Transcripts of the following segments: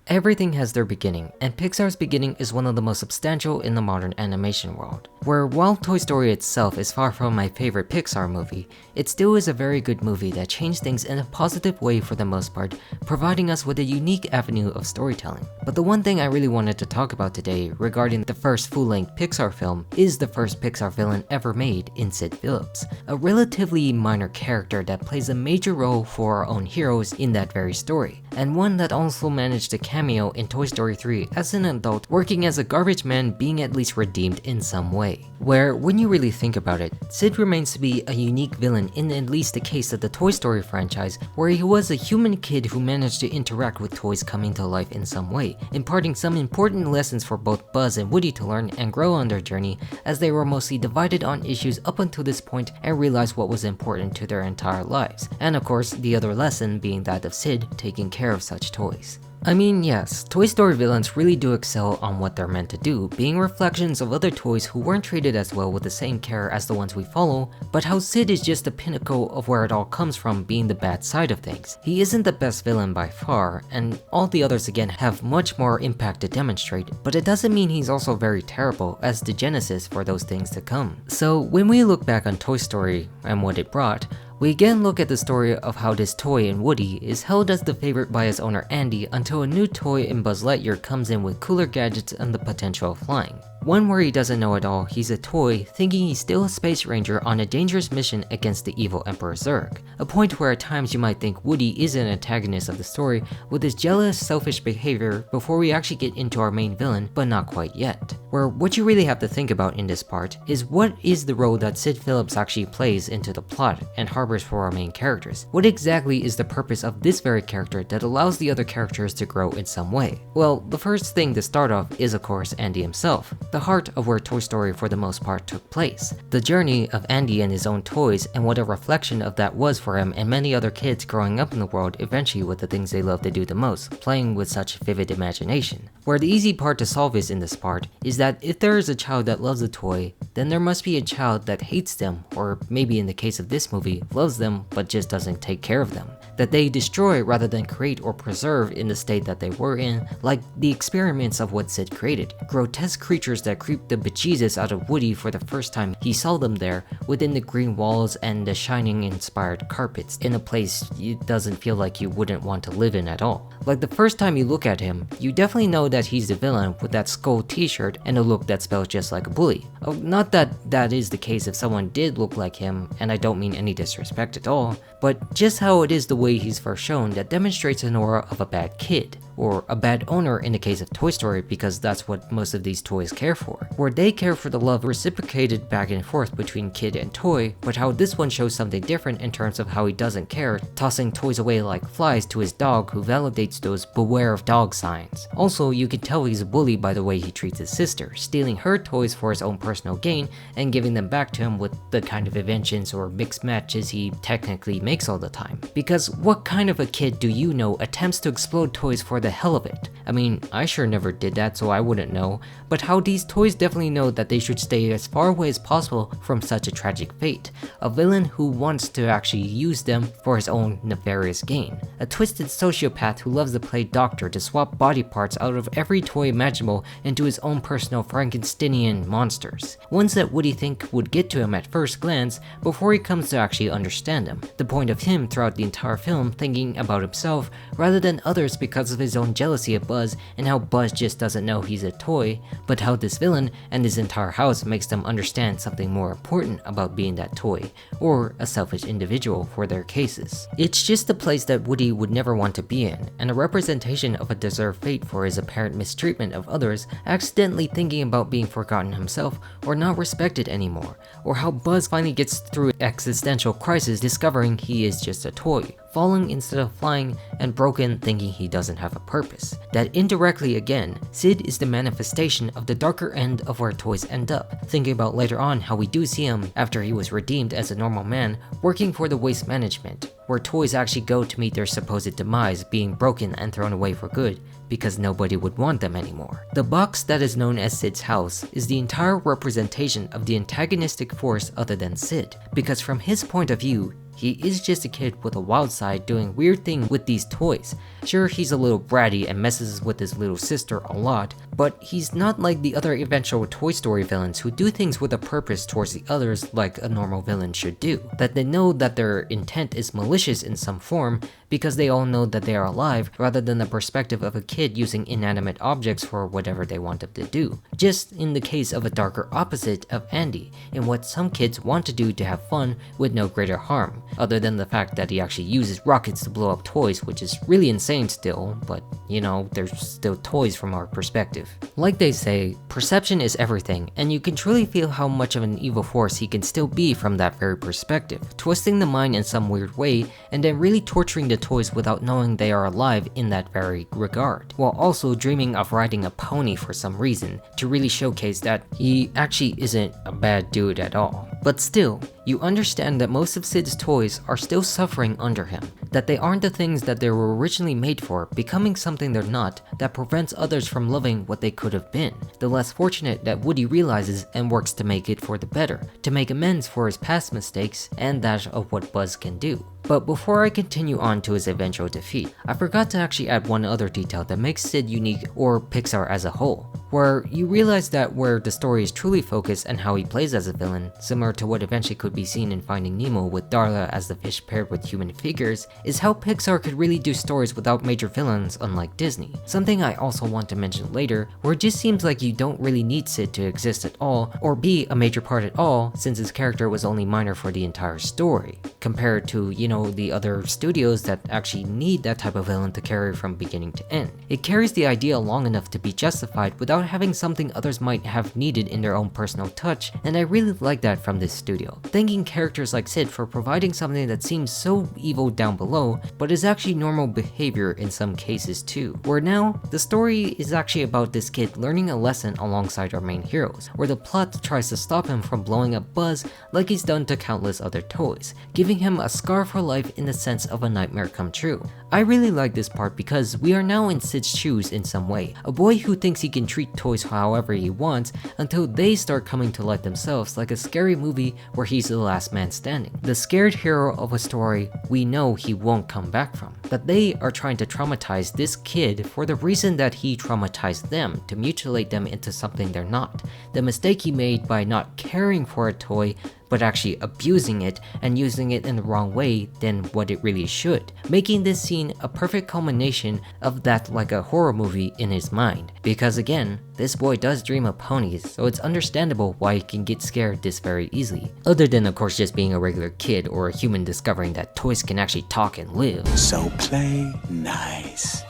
Everything has their beginning, and Pixar's beginning is one of the most substantial in the modern animation world. Where while Toy Story itself is far from my favorite Pixar movie, it still is a very good movie that changed things in a positive way for the most part, providing us with a unique avenue of storytelling. But the one thing I really wanted to talk about today regarding the first full-length Pixar film is the first Pixar villain ever made in Sid Phillips, a relatively minor character that plays a major role for our own heroes in that very story, and one that also managed to cameo in Toy Story 3 as an adult working as a garbage man being at least redeemed in some way. Where, when you really think about it, Sid remains to be a unique villain in at least the case of the Toy Story franchise, where he was a human kid who managed to interact with toys coming to life in some way, imparting some important lessons for both Buzz and Woody to learn and grow on their journey, as they were mostly divided on issues up until this point and realized what was important to their entire lives. And of course, the other lesson being that of Sid taking care of such toys. I mean, yes, Toy Story villains really do excel on what they're meant to do, being reflections of other toys who weren't treated as well with the same care as the ones we follow, but how Sid is just the pinnacle of where it all comes from, being the bad side of things. He isn't the best villain by far, and all the others again have much more impact to demonstrate, but it doesn't mean he's also very terrible, as the genesis for those things to come. So when we look back on Toy Story and what it brought, we again look at the story of how this toy in Woody is held as the favorite by his owner Andy until a new toy in Buzz Lightyear comes in with cooler gadgets and the potential of flying. One where he doesn't know at all he's a toy, thinking he's still a space ranger on a dangerous mission against the evil Emperor Zurg. A point where at times you might think Woody is an antagonist of the story with his jealous, selfish behavior before we actually get into our main villain, but not quite yet. Where what you really have to think about in this part is what is the role that Sid Phillips actually plays into the plot and harbors for our main characters. What exactly is the purpose of this very character that allows the other characters to grow in some way? Well, the first thing to start off is of course Andy himself, the heart of where Toy Story for the most part took place. The journey of Andy and his own toys and what a reflection of that was for him and many other kids growing up in the world eventually with the things they love to do the most, playing with such vivid imagination. Where the easy part to solve is in this part is that if there is a child that loves a toy, then there must be a child that hates them, or maybe in the case of this movie, loves them but just doesn't take care of them. That they destroy rather than create or preserve in the state that they were in, like the experiments of what Sid created. Grotesque creatures that creep the bejesus out of Woody for the first time he saw them there, within the green walls and the shining inspired carpets, in a place it doesn't feel like you wouldn't want to live in at all. Like the first time you look at him, you definitely know that he's the villain with that skull t-shirt and a look that spells just like a bully. Oh, not that that is the case if someone did look like him, and I don't mean any disrespect at all, but just how it is the way he's first shown that demonstrates an aura of a bad kid, or a bad owner in the case of Toy Story, because that's what most of these toys care for. Where they care for the love reciprocated back and forth between kid and toy, but how this one shows something different in terms of how he doesn't care, tossing toys away like flies to his dog who validates those beware of dog signs. Also, you can tell he's a bully by the way he treats his sister, stealing her toys for his own personal gain and giving them back to him with the kind of inventions or mixed matches he technically makes all the time. Because what kind of a kid do you know attempts to explode toys for the hell of it? I mean, I sure never did that, so I wouldn't know, but how these toys definitely know that they should stay as far away as possible from such a tragic fate. A villain who wants to actually use them for his own nefarious gain. A twisted sociopath who loves to play doctor to swap body parts out of every toy imaginable into his own personal Frankensteinian monsters. Ones that Woody think would get to him at first glance before he comes to actually understand them. The point of him throughout the entire film thinking about himself rather than others because of his own jealousy of Buzz and how Buzz just doesn't know he's a toy, but how this villain and his entire house makes them understand something more important about being that toy, or a selfish individual for their cases. It's just a place that Woody would never want to be in, and a representation of a deserved fate for his apparent mistreatment of others, accidentally thinking about being forgotten himself or not respected anymore, or how Buzz finally gets through existential crisis discovering he is just a toy, falling instead of flying, and broken thinking he doesn't have a purpose. That indirectly again, Sid is the manifestation of the darker end of where toys end up, thinking about later on how we do see him, after he was redeemed as a normal man, working for the waste management, where toys actually go to meet their supposed demise, being broken and thrown away for good, because nobody would want them anymore. The box that is known as Sid's house is the entire representation of the antagonistic force other than Sid, because from his point of view, He is just a kid with a wild side doing weird things with these toys. Sure, he's a little bratty and messes with his little sister a lot, but he's not like the other eventual Toy Story villains who do things with a purpose towards the others like a normal villain should do. That they know that their intent is malicious in some form because they all know that they are alive rather than the perspective of a kid using inanimate objects for whatever they want them to do. Just in the case of a darker opposite of Andy, in what some kids want to do to have fun with no greater harm, other than the fact that he actually uses rockets to blow up toys, which is really insane still, but you know, they're still toys from our perspective. Like they say, perception is everything, and you can truly feel how much of an evil force he can still be from that very perspective, twisting the mind in some weird way, and then really torturing the toys without knowing they are alive in that very regard, while also dreaming of riding a pony for some reason, to really showcase that he actually isn't a bad dude at all. But still, you understand that most of Sid's toys are still suffering under him, that they aren't the things that they were originally made for, becoming something they're not, that prevents others from loving what they could have been. The less fortunate that Woody realizes and works to make it for the better, to make amends for his past mistakes and that of what Buzz can do. But before I continue on to his eventual defeat, I forgot to actually add one other detail that makes Sid unique, or Pixar as a whole, where you realize that where the story is truly focused and how he plays as a villain, similar to what eventually could be seen in Finding Nemo with Darla as the fish paired with human figures, is how Pixar could really do stories without major villains unlike Disney. Something I also want to mention later, where it just seems like you don't really need Sid to exist at all, or be a major part at all, since his character was only minor for the entire story, compared to, you know, the other studios that actually need that type of villain to carry from beginning to end. It carries the idea long enough to be justified without having something others might have needed in their own personal touch, and I really like that from this studio. Thanking characters like Sid for providing something that seems so evil down below, but is actually normal behavior in some cases too. Where now, the story is actually about this kid learning a lesson alongside our main heroes, where the plot tries to stop him from blowing up Buzz like he's done to countless other toys, giving him a scar for life in the sense of a nightmare come true. I really like this part because we are now in Sid's shoes in some way, a boy who thinks he can treat toys however he wants until they start coming to life themselves, like a scary movie where he's the last man standing. The scared hero of a story we know he won't come back from. That they are trying to traumatize this kid for the reason that he traumatized them, to mutilate them into something they're not. The mistake he made by not caring for a toy but actually abusing it and using it in the wrong way than what it really should, making this scene a perfect culmination of that like a horror movie in his mind. Because again, this boy does dream of ponies, so it's understandable why he can get scared this very easily. Other than of course just being a regular kid or a human discovering that toys can actually talk and live. So play nice.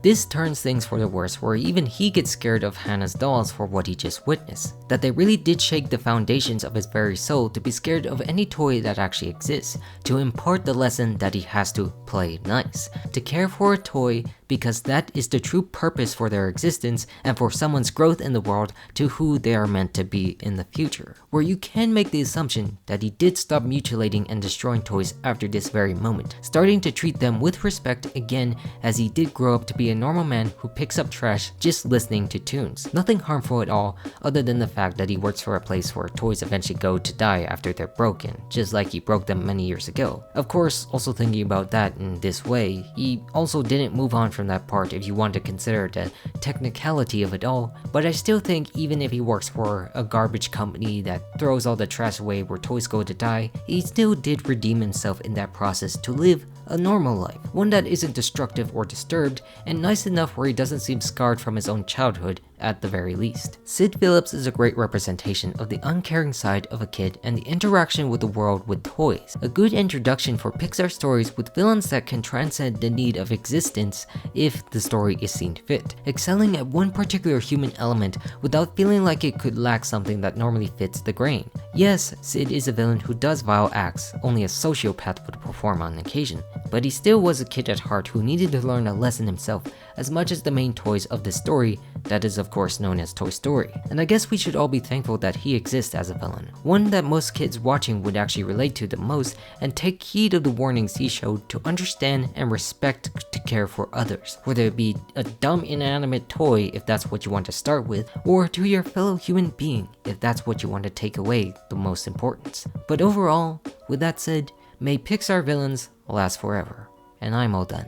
This turns things for the worse, where even he gets scared of Hannah's dolls for what he just witnessed. That they really did shake the foundations of his very soul to be scared of any toy that actually exists, to impart the lesson that he has to play nice, to care for a toy because that is the true purpose for their existence and for someone's growth in the world to who they are meant to be in the future. Where you can make the assumption that he did stop mutilating and destroying toys after this very moment, starting to treat them with respect again as he did grow up to be a normal man who picks up trash just listening to tunes. Nothing harmful at all other than the fact that he works for a place where toys eventually go to die after they're broken, just like he broke them many years ago. Of course, also thinking about that in this way, he also didn't move on from that part if you want to consider the technicality of it all, but I still think even if he works for a garbage company that throws all the trash away where toys go to die, he still did redeem himself in that process to live a normal life, one that isn't destructive or disturbed, and nice enough where he doesn't seem scarred from his own childhood at the very least. Sid Phillips is a great representation of the uncaring side of a kid and the interaction with the world with toys. A good introduction for Pixar stories with villains that can transcend the need of existence if the story is seen fit, excelling at one particular human element without feeling like it could lack something that normally fits the grain. Yes, Sid is a villain who does vile acts only a sociopath would perform on occasion, but he still was a kid at heart who needed to learn a lesson himself as much as the main toys of the story, that is of course known as Toy Story. And I guess we should all be thankful that he exists as a villain, one that most kids watching would actually relate to the most and take heed of the warnings he showed to understand and respect to care for others, whether it be a dumb inanimate toy if that's what you want to start with, or to your fellow human being if that's what you want to take away the most importance. But overall, With that said, may Pixar villains last forever. And I'm all done.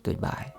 Goodbye.